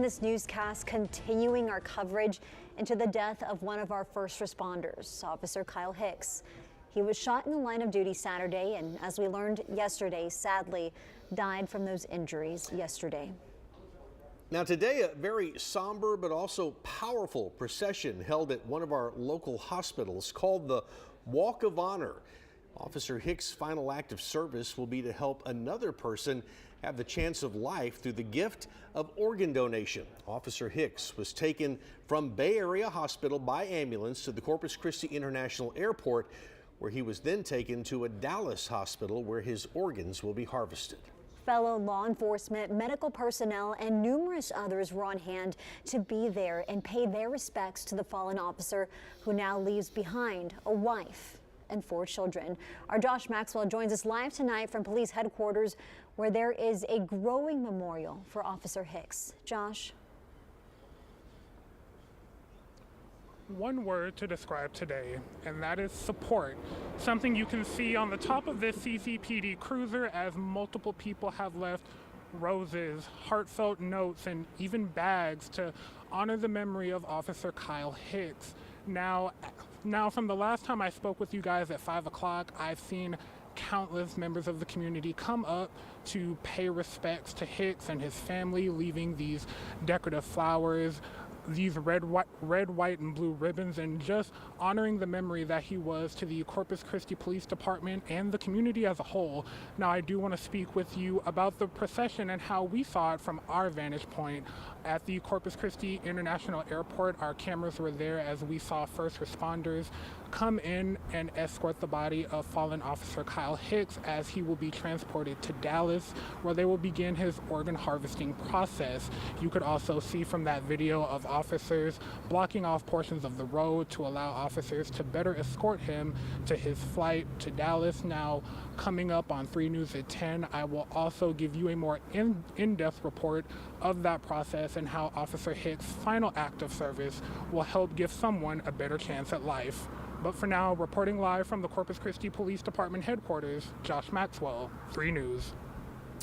This newscast continuing our coverage into the death of one of our first responders, Officer Kyle Hicks. He was shot in the line of duty Saturday and, as we learned yesterday, sadly died from those injuries yesterday. Now today, a very somber but also powerful procession held at one of our local hospitals called the Walk of Honor. Officer Hicks' final act of service will be to help another person have the chance of life through the gift of organ donation. Officer Hicks was taken from Bay Area Hospital by ambulance to the Corpus Christi International Airport, where he was then taken to a Dallas hospital where his organs will be harvested. Fellow law enforcement, medical personnel, and numerous others were on hand to be there and pay their respects to the fallen officer who now leaves behind a wife and 4 children. Our Josh Maxwell joins us live tonight from police headquarters, where there is a growing memorial for Officer Hicks. Josh. One word to describe today, and that is support. Something you can see on the top of this CCPD cruiser, as multiple people have left roses, heartfelt notes, and even bags to honor the memory of Officer Kyle Hicks. Now from the last time I spoke with you guys at 5 o'clock, I've seen countless members of the community come up to pay respects to Hicks and his family, leaving these decorative flowers, these red, white, and blue ribbons, and just honoring the memory that he was to the Corpus Christi Police Department and the community as a whole. Now, I do want to speak with you about the procession and how we saw it from our vantage point at the Corpus Christi International Airport. Our cameras were there as we saw first responders come in and escort the body of fallen Officer Kyle Hicks as he will be transported to Dallas, where they will begin his organ harvesting process. You could also see from that video of officers blocking off portions of the road to allow officers to better escort him to his flight to Dallas. Now, coming up on 3 News at 10, I will also give you a more in-depth report of that process and how Officer Hicks' final act of service will help give someone a better chance at life. But for now, reporting live from the Corpus Christi Police Department headquarters, Josh Maxwell, 3 News.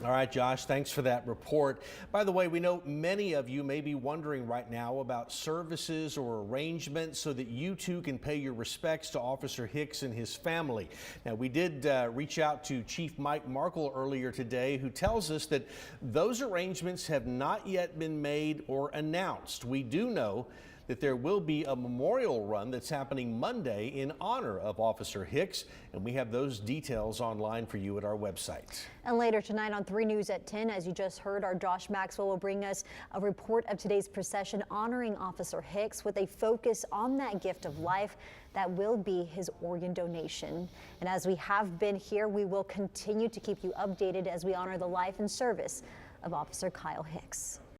All right, Josh, thanks for that report. By the way, we know many of you may be wondering right now about services or arrangements so that you too can pay your respects to Officer Hicks and his family. Now, we did reach out to Chief Mike Markle earlier today, who tells us that those arrangements have not yet been made or announced. We do know that there will be a memorial run that's happening Monday in honor of Officer Hicks, and we have those details online for you at our website. And later tonight on 3 News at 10, as you just heard, our Josh Maxwell will bring us a report of today's procession honoring Officer Hicks with a focus on that gift of life that will be his organ donation. And as we have been here, we will continue to keep you updated as we honor the life and service of Officer Kyle Hicks.